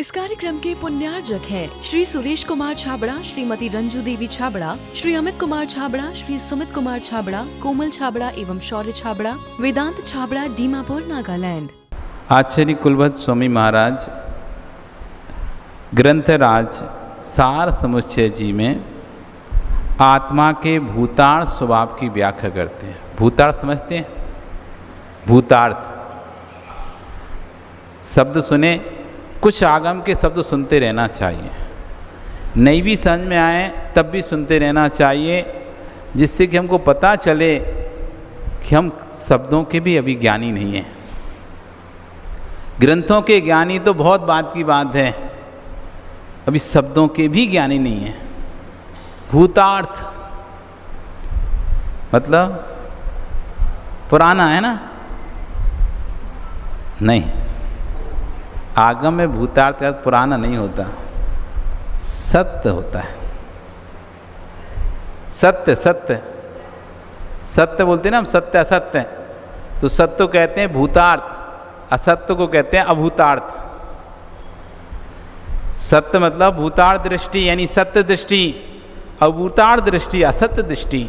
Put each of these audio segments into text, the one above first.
इस कार्यक्रम के पुण्यार्जक हैं श्री सुरेश कुमार छाबड़ा, श्रीमती रंजू देवी छाबड़ा, श्री अमित कुमार छाबड़ा, श्री सुमित कुमार छाबड़ा, कोमल छाबड़ा एवं शौर्य छाबड़ा, वेदांत छाबड़ा, दीमापुर, नागालैंड। आचार्य कुलवत स्वामी महाराज ग्रंथराज सार समुच्चय जी में आत्मा के भूतार्थ स्वभाव की व्याख्या करते हैं। भूतार्थ समझते हैं? भूतार्थ शब्द सुने, कुछ आगम के शब्द सुनते रहना चाहिए, नहीं भी समझ में आए तब भी सुनते रहना चाहिए, जिससे कि हमको पता चले कि हम शब्दों के भी अभी ज्ञानी नहीं हैं। ग्रंथों के ज्ञानी तो बहुत बात की बात है, अभी शब्दों के भी ज्ञानी नहीं है। भूतार्थ मतलब पुराना है ना? नहीं, आगम में भूतार्थ का पुराना नहीं होता, सत्य होता है। सत्य सत्य सत्य बोलते हैं ना हम, सत्य असत्य। तो सत्य को कहते हैं भूतार्थ, असत्य को कहते हैं अभूतार्थ। सत्य मतलब भूतार्थ दृष्टि यानी सत्य दृष्टि, अभूतार्थ दृष्टि असत्य दृष्टि।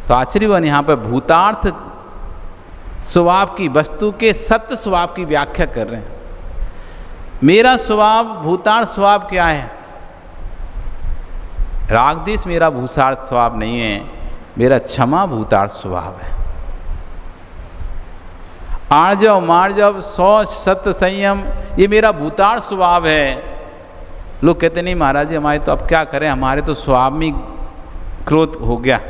तो आचार्यगण यहाँ पर भूतार्थ स्वभाव की, वस्तु के सत्य स्वभाव की व्याख्या कर रहे हैं। मेरा स्वभाव भूतार्थ स्वभाव क्या है? रागद्वेष मेरा भूतार्थ स्वभाव नहीं है, मेरा क्षमा भूतार्थ स्वभाव है। आर्जव मार्जव शौच सत्य संयम ये मेरा भूतार्थ स्वभाव है। लोग कहते नहीं महाराज जी हमारे तो अब क्या करें, हमारे तो स्वभाव में क्रोध हो गया,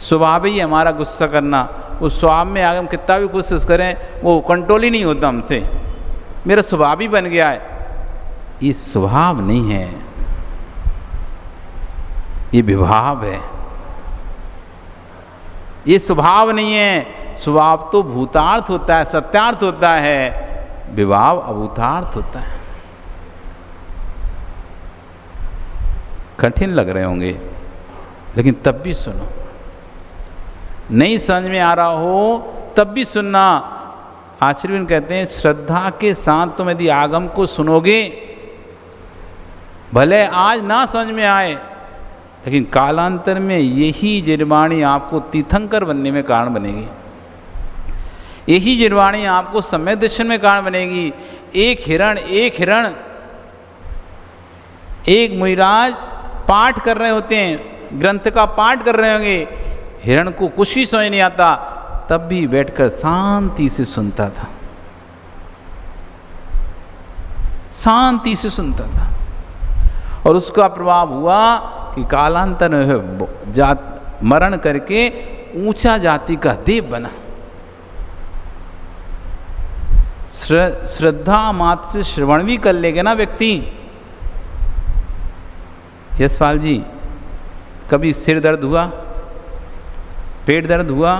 स्वभाव ही हमारा गुस्सा करना। उस स्वभाव में आगे हम कितना भी कोशिश करें वो कंट्रोल ही नहीं होता हमसे, मेरा स्वभाव ही बन गया है। ये स्वभाव नहीं है, ये विभाव है, ये स्वभाव नहीं है। स्वभाव तो भूतार्थ होता है, सत्यार्थ होता है, विभाव अभूतार्थ होता है। कठिन लग रहे होंगे लेकिन तब भी सुनो, नहीं समझ में आ रहा हो तब भी सुनना। आचार्य कहते हैं श्रद्धा के साथ तुम यदि आगम को सुनोगे, भले आज ना समझ में आए लेकिन कालांतर में यही जिरवाणी आपको तीर्थंकर बनने में कारण बनेगी, यही जिरवाणी आपको सम्यक दर्शन में कारण बनेगी। एक हिरण एक मुनिराज पाठ कर रहे होते हैं, ग्रंथ का पाठ कर रहे होंगे, हिरण को कुछ ही समझ नहीं आता, तब भी बैठकर शांति से सुनता था, शांति से सुनता था। और उसका प्रभाव हुआ कि कालांतर में मरण करके ऊंचा जाति का देव बना। श्रद्धा मात्र से श्रवण भी कर लेगा ना व्यक्ति। यशपाल जी, कभी सिर दर्द हुआ, पेट दर्द हुआ,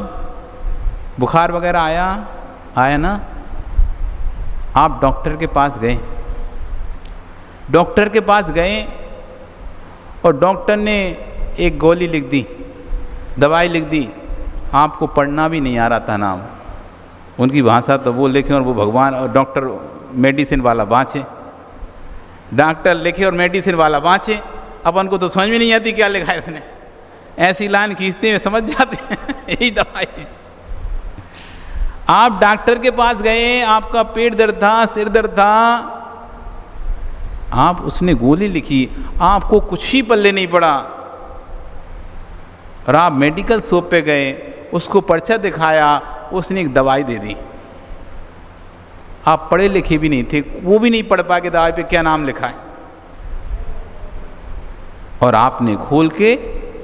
बुखार वगैरह आया ना? आप डॉक्टर के पास गए, डॉक्टर के पास गए और डॉक्टर ने एक गोली लिख दी, दवाई लिख दी, आपको पढ़ना भी नहीं आ रहा था नाम, उनकी भाषा तो वो लिखे और वो भगवान और डॉक्टर मेडिसिन वाला बाँचे, डॉक्टर लिखे और मेडिसिन वाला बाँचे। अपन को तो समझ में नहीं आती क्या लिखा है इसने, ऐसी लाइन खींचते हुए समझ जाते हैं यही दवाई है। आप डॉक्टर के पास गए, आपका पेट दर्द था, सिर दर्द था, आप उसने गोली लिखी, आपको कुछ ही पल्ले नहीं पड़ा, और आप मेडिकल शॉप पे गए, उसको पर्चा दिखाया, उसने एक दवाई दे दी। आप पढ़े लिखे भी नहीं थे, वो भी नहीं पढ़ पाए कि दवाई पे क्या नाम लिखा है, और आपने खोल के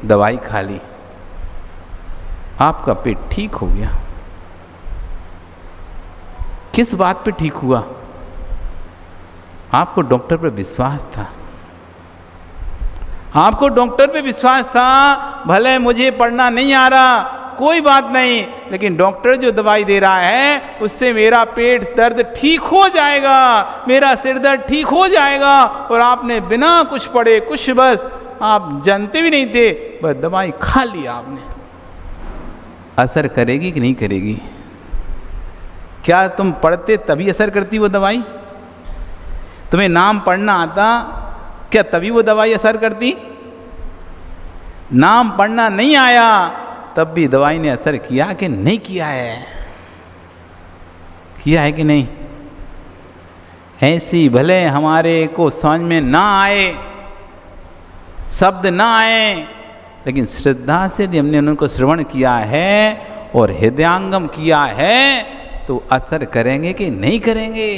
दवाई खा ली, आपका पेट ठीक हो गया। किस बात पे ठीक हुआ? आपको डॉक्टर पे विश्वास था, आपको डॉक्टर पे विश्वास था। भले मुझे पढ़ना नहीं आ रहा, कोई बात नहीं, लेकिन डॉक्टर जो दवाई दे रहा है उससे मेरा पेट दर्द ठीक हो जाएगा, मेरा सिर दर्द ठीक हो जाएगा। और आपने बिना कुछ पढ़े, कुछ बस आप जानते भी नहीं थे, बस दवाई खा ली आपने। असर करेगी कि नहीं करेगी? क्या तुम पढ़ते तभी असर करती वो दवाई? तुम्हें नाम पढ़ना आता, क्या तभी वो दवाई असर करती? नाम पढ़ना नहीं आया तब भी दवाई ने असर किया कि नहीं किया है? किया है कि नहीं? ऐसी भले हमारे को समझ में ना आए, शब्द ना आए, लेकिन श्रद्धा से यदि हमने उनको श्रवण किया है और हृदयांगम किया है तो असर करेंगे कि नहीं करेंगे?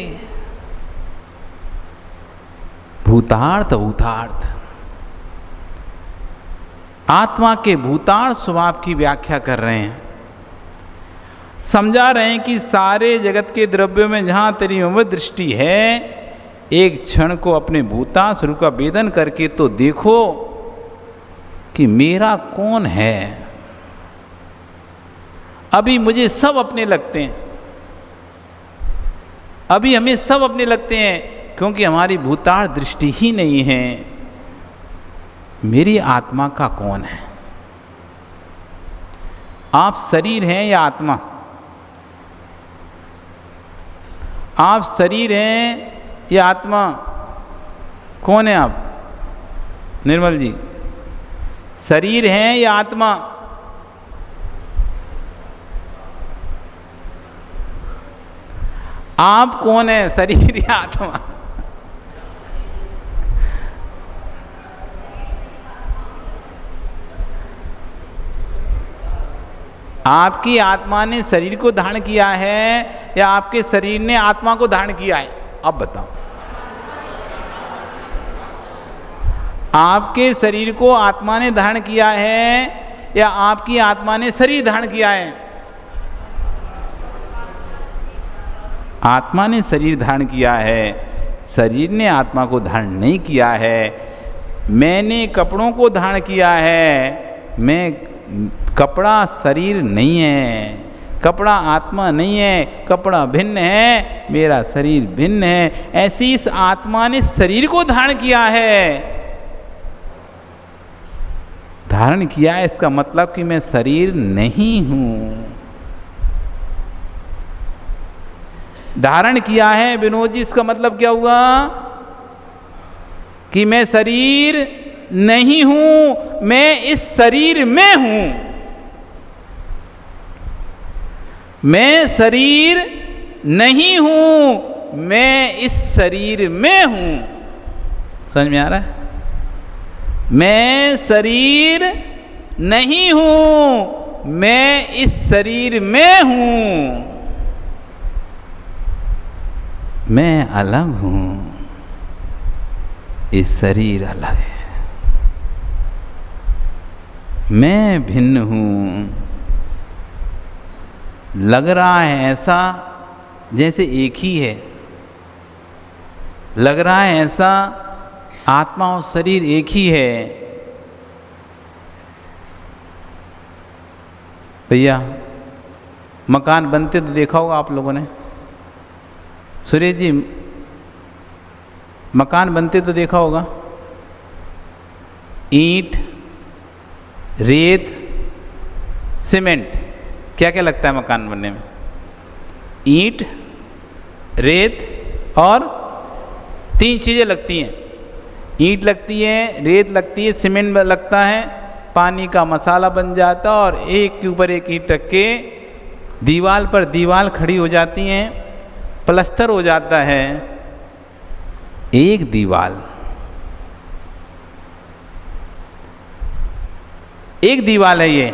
भूतार्थ भूतार्थ, आत्मा के भूतार्थ स्वभाव की व्याख्या कर रहे हैं। समझा रहे हैं कि सारे जगत के द्रव्यों में जहाँ तेरी मम दृष्टि है, एक क्षण को अपने भूता स्वरूप का वेदन करके तो देखो कि मेरा कौन है। अभी मुझे सब अपने लगते हैं, अभी हमें सब अपने लगते हैं, क्योंकि हमारी भूतार्थ दृष्टि ही नहीं है। मेरी आत्मा का कौन है? आप शरीर हैं या आत्मा? आप शरीर हैं या आत्मा? कौन है आप? निर्मल जी, शरीर हैं या आत्मा? आप कौन है, शरीर या आत्मा? आपकी आत्मा ने शरीर को धारण किया है या आपके शरीर ने आत्मा को धारण किया है? अब बताओ। आपके शरीर को आत्मा ने धारण किया है या आपकी आत्मा ने शरीर धारण किया है? आत्मा ने शरीर धारण किया है, शरीर ने आत्मा को धारण नहीं किया है। मैंने कपड़ों को धारण किया है, कपड़ा शरीर नहीं है, कपड़ा आत्मा नहीं है, कपड़ा भिन्न है, मेरा शरीर भिन्न है। ऐसी इस आत्मा ने शरीर को धारण किया है। धारण किया है इसका मतलब कि मैं शरीर नहीं हूं। धारण किया है विनोद जी, इसका मतलब क्या हुआ? कि मैं शरीर नहीं हूं, मैं इस शरीर में हूं। मैं शरीर नहीं हूं, मैं इस शरीर में हूं। समझ में आ रहा है? मैं शरीर नहीं हूं, मैं इस शरीर में हूं। मैं अलग हूं, इस शरीर अलग है। मैं भिन्न हूं। लग रहा है ऐसा जैसे एक ही है, लग रहा है ऐसा आत्मा और शरीर एक ही है। भैया मकान बनते तो देखा होगा आप लोगों ने, सुरेश जी मकान बनते तो देखा होगा। ईंट, रेत, सीमेंट, क्या क्या लगता है मकान बनने में? ईंट, रेत और 3 चीज़ें लगती हैं। ईंट लगती है, रेत लगती है, सीमेंट लगता है, पानी का मसाला बन जाता और एक के ऊपर एक ईंट रख के दीवार पर दीवार खड़ी हो जाती हैं, प्लस्तर हो जाता है। एक दीवार, एक दीवार है ये।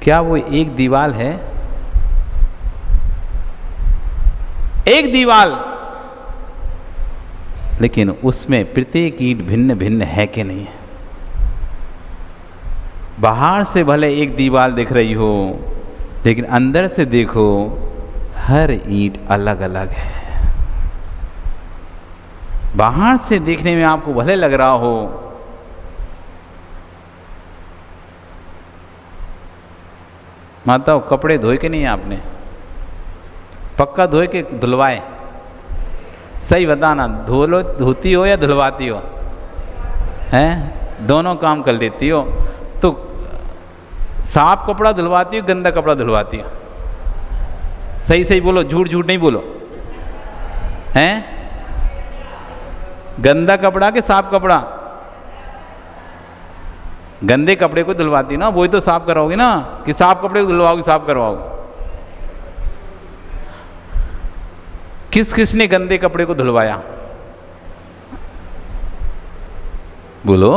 क्या वो एक दीवार है? एक दीवार, लेकिन उसमें प्रत्येक ईंट भिन्न भिन्न है कि नहीं है? बाहर से भले एक दीवार दिख रही हो, लेकिन अंदर से देखो हर ईंट अलग अलग है। बाहर से देखने में आपको भले लग रहा हो माता कपड़े धोए के नहीं आपने? पक्का धोए के धुलवाए? सही बताना, धोती हो या धुलवाती हो? हैं, दोनों काम कर लेती हो। तो साफ कपड़ा धुलवाती हो, गंदा कपड़ा धुलवाती हो? सही सही बोलो, झूठ झूठ नहीं बोलो। हैं? गंदा कपड़ा कि साफ कपड़ा? गंदे कपड़े को धुलवाती ना, वही तो साफ कराओगे ना, कि साफ कपड़े को धुलवाओगे, साफ करवाओगे? किस किसने गंदे कपड़े को धुलवाया? बोलो।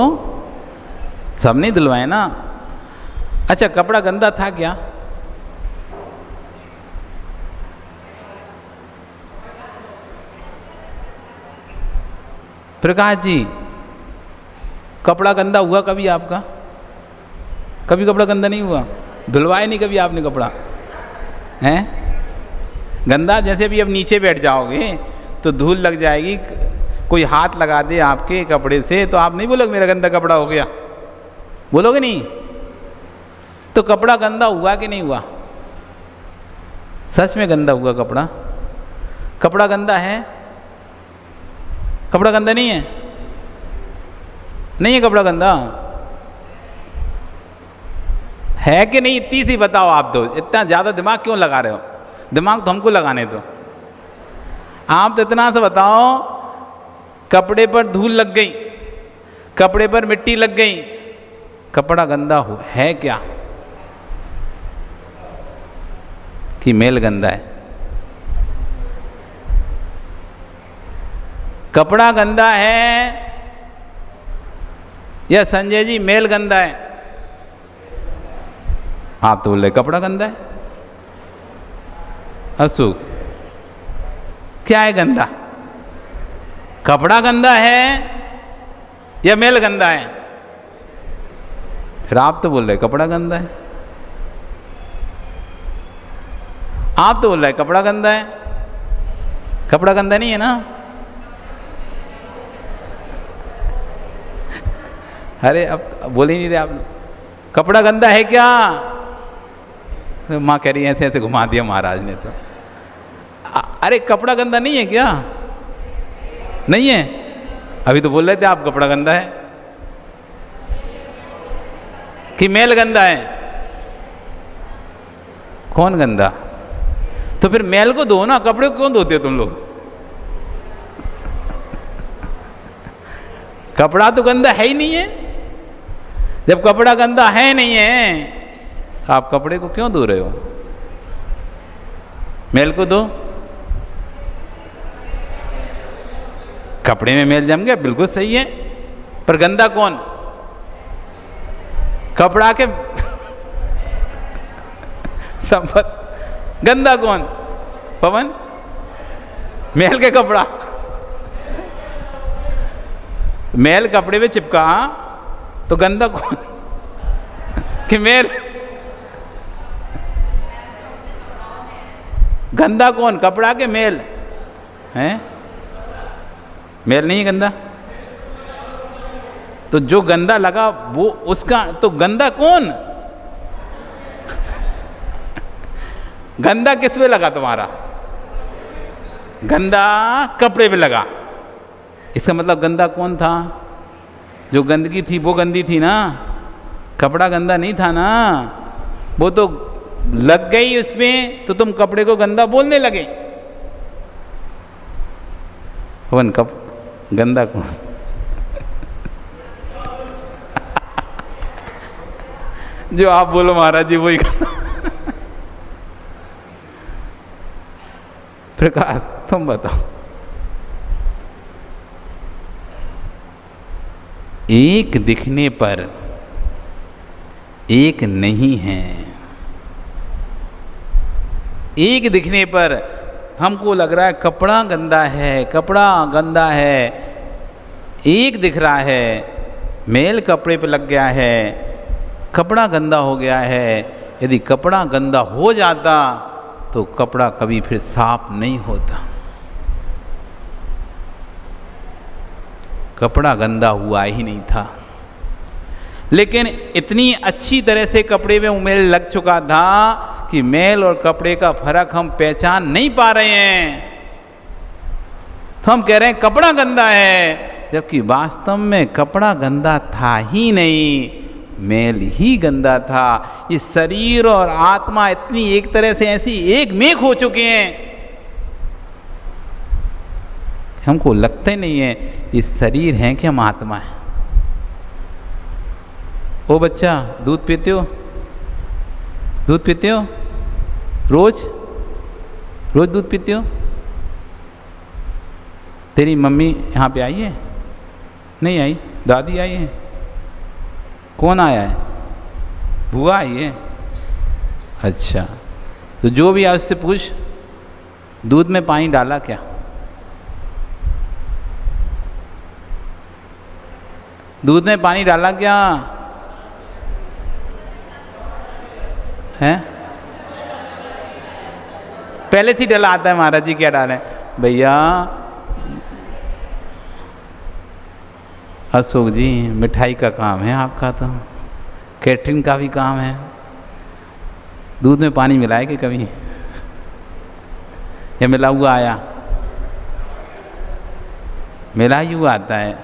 सब नहीं धुलवाए ना। अच्छा, कपड़ा गंदा था क्या? प्रकाश जी, कपड़ा गंदा हुआ कभी आपका? कभी कपड़ा गंदा नहीं हुआ? धुलवाए नहीं कभी आपने कपड़ा? हैं? गंदा जैसे भी अब नीचे बैठ जाओगे तो धूल लग जाएगी, कोई हाथ लगा दे आपके कपड़े से तो आप नहीं बोलोगे मेरा गंदा कपड़ा हो गया? बोलोगे नहीं? तो कपड़ा गंदा हुआ कि नहीं हुआ? सच में गंदा हुआ कपड़ा? कपड़ा गंदा है? कपड़ा गंदा नहीं है? नहीं है कपड़ा गंदा? है कि नहीं? इतनी सी बताओ आप तो, इतना ज़्यादा दिमाग क्यों लगा रहे हो? दिमाग तो हमको लगाने दो। आप तो इतना सा बताओ, कपड़े पर धूल लग गई, कपड़े पर मिट्टी लग गई, कपड़ा गंदा हो है क्या? कि मेल गंदा है? कपड़ा गंदा है या संजय जी मेल गंदा है? आप तो बोल रहे कपड़ा गंदा है। अशोक, क्या है गंदा? कपड़ा गंदा है या मेल गंदा है? फिर आप तो बोल रहे कपड़ा गंदा है। आप तो बोल रहे कपड़ा गंदा है। कपड़ा गंदा नहीं है ना? अरे अब बोल ही नहीं रहे आप। कपड़ा गंदा है क्या? तो माँ कह रही है ऐसे ऐसे घुमा दिया महाराज ने तो। अरे कपड़ा गंदा नहीं है क्या? नहीं है? अभी तो बोल रहे थे आप कपड़ा गंदा है कि मेल गंदा है। कौन गंदा? तो फिर मेल को धो ना, कपड़े को क्यों धोते हो तुम लोग? कपड़ा तो गंदा है ही नहीं है। जब कपड़ा गंदा है नहीं है तो आप कपड़े को क्यों धो रहे हो? मेल को धो। कपड़े में मेल जम गया, बिल्कुल सही है, पर गंदा कौन? कपड़ा के संपत गंदा कौन? पवन, मेल के कपड़ा। मेल कपड़े में चिपका तो गंदा कौन? कि मेल? गंदा कौन? कपड़ा के मेल हैं? मेल नहीं है गंदा। तो जो गंदा लगा वो उसका, तो गंदा कौन? गंदा किस पे लगा तुम्हारा? गंदा कपड़े पे लगा। इसका मतलब गंदा कौन था? जो गंदगी थी वो गंदी थी ना, कपड़ा गंदा नहीं था ना। वो तो लग गई उसमें तो तुम कपड़े को गंदा बोलने लगे। वन कप गंदा कौन? जो आप बोलो महाराज जी वही प्रकाश तुम बताओ। एक दिखने पर एक नहीं है। एक दिखने पर हमको लग रहा है कपड़ा गंदा है, कपड़ा गंदा है, एक दिख रहा है, मेल कपड़े पे लग गया है, कपड़ा गंदा हो गया है। यदि कपड़ा गंदा हो जाता तो कपड़ा कभी फिर साफ नहीं होता। कपड़ा गंदा हुआ ही नहीं था, लेकिन इतनी अच्छी तरह से कपड़े में मेल लग चुका था कि मेल और कपड़े का फर्क हम पहचान नहीं पा रहे हैं। तो हम कह रहे हैं कपड़ा गंदा है, जबकि वास्तव में कपड़ा गंदा था ही नहीं। मेल ही गंदा था। ये शरीर और आत्मा इतनी एक तरह से ऐसी एक मेक हो चुके हैं, हमको लगता ही नहीं है ये शरीर है कि हम आत्मा है। ओ बच्चा, दूध पीते हो? दूध पीते हो? रोज रोज दूध पीते हो? तेरी मम्मी यहाँ पे आई है? नहीं आई? दादी आई है? कौन आया है? बुआ आई है? अच्छा, तो जो भी आज से पूछ, दूध में पानी डाला क्या? दूध में पानी डाला क्या है? पहले से ही डला आता है महाराज जी, क्या डालें भैया? अशोक जी, मिठाई का काम है आपका, तो कैटरिंग का भी काम है, दूध में पानी मिलाए कि कभी? या मिला हुआ आया? मिला ही हुआ आता है।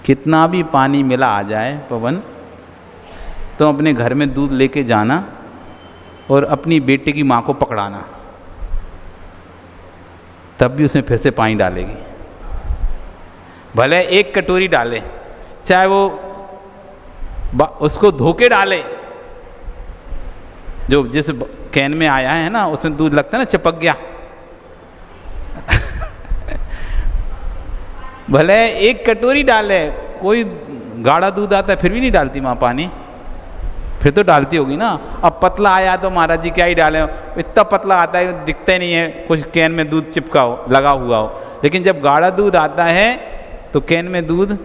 कितना भी पानी मिला आ जाए पवन, तो अपने घर में दूध लेके जाना और अपनी बेटे की माँ को पकड़ाना, तब भी उसमें फिर से पानी डालेगी। भले एक कटोरी डाले, चाहे वो उसको धोके डाले, जो जिस कैन में आया है ना उसमें दूध लगता है ना, चिपक गया भले एक कटोरी डाले, कोई गाढ़ा दूध आता है फिर भी नहीं डालती माँ पानी, फिर तो डालती होगी ना। अब पतला आया तो महाराज जी क्या ही डालें, इतना पतला आता है दिखता ही नहीं है, कुछ कैन में दूध चिपका हो, लगा हुआ हो। लेकिन जब गाढ़ा दूध आता है तो कैन में दूध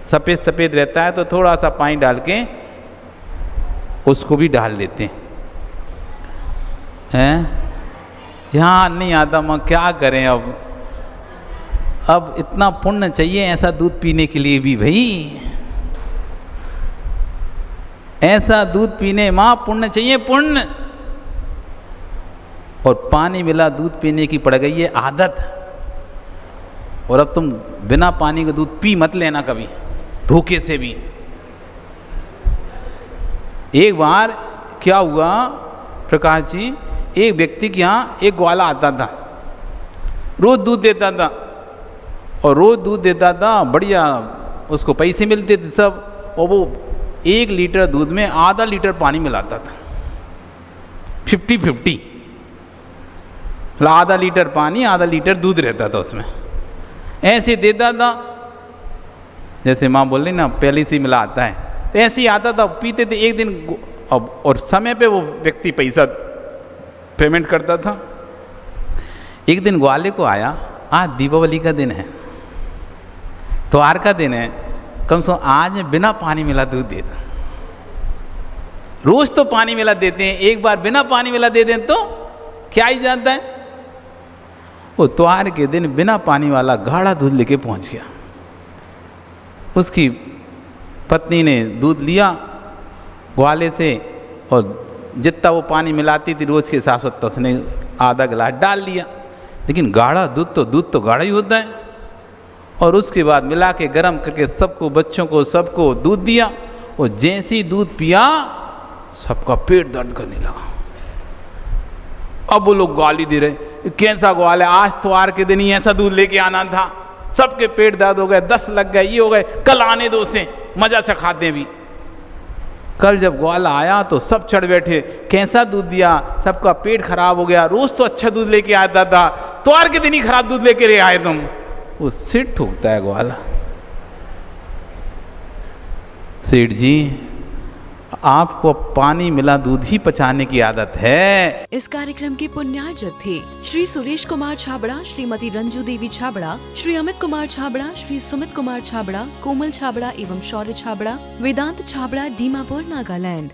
सफ़ेद सफ़ेद रहता है, तो थोड़ा सा पानी डाल के उसको भी डाल देते हैं। यहाँ नहीं आता, मैं क्या करें अब इतना पुण्य चाहिए ऐसा दूध पीने के लिए भी भाई, ऐसा दूध पीने माँ पुण्य चाहिए, पुण्य। और पानी मिला दूध पीने की पड़ गई है आदत, और अब तुम बिना पानी के दूध पी मत लेना कभी, धोखे से भी। एक बार क्या हुआ प्रकाश जी, एक व्यक्ति के यहाँ एक ग्वाला आता था, रोज दूध देता था, और रोज दूध देता था बढ़िया, उसको पैसे मिलते थे सब, और वो 1 लीटर दूध में आधा लीटर पानी मिलाता था, 50-50, आधा लीटर पानी आधा लीटर दूध रहता था उसमें, ऐसे देता था। जैसे माँ बोल रही ना पहले से मिला आता है, तो ऐसे ही आता था, पीते थे। एक दिन और समय पे वो व्यक्ति पैसा पेमेंट करता था। एक दिन ग्वाले को आया, आज दीपावली का दिन है, त्योहार का दिन है, कम से कम आज मैं बिना पानी मिला दूध देता। रोज तो पानी मिला देते हैं, एक बार बिना पानी मिला दे दें तो क्या ही जाता है। वो त्योहार के दिन बिना पानी वाला गाढ़ा दूध लेके पहुंच गया। उसकी पत्नी ने दूध लिया ग्वाले से, और जितना वो पानी मिलाती थी रोज के हिसाब से तो उसने आधा गिलास डाल लिया। लेकिन गाढ़ा दूध तो गाढ़ा ही होता है। और उसके बाद मिला के गर्म करके सबको, बच्चों को सबको दूध दिया। वो जैसे ही दूध पिया सबका पेट दर्द करने लगा। अब वो लोग गाली दे रहे, कैसा ग्वाल है, आज त्योहार के दिन ही ऐसा दूध लेके आना था, सबके पेट दर्द हो गए, 10 लग गए, ये हो गए, कल आने दो उसे, मजा चखाते भी। कल जब ग्वाला आया तो सब चढ़ बैठे, कैसा दूध दिया, सबका पेट खराब हो गया, रोज तो अच्छा दूध लेके आता था, त्योहार के दिन ही खराब दूध लेके आए तुम। वो सिर ठोकता है ग्वाला, सेठ जी आपको पानी मिला दूध ही पचाने की आदत है। इस कार्यक्रम के पुण्यार्जक थे श्री सुरेश कुमार छाबड़ा, श्रीमती रंजू देवी छाबड़ा, श्री अमित कुमार छाबड़ा, श्री सुमित कुमार छाबड़ा, कोमल छाबड़ा एवं शौर्य छाबड़ा, वेदांत छाबड़ा, दीमापुर, नागालैंड।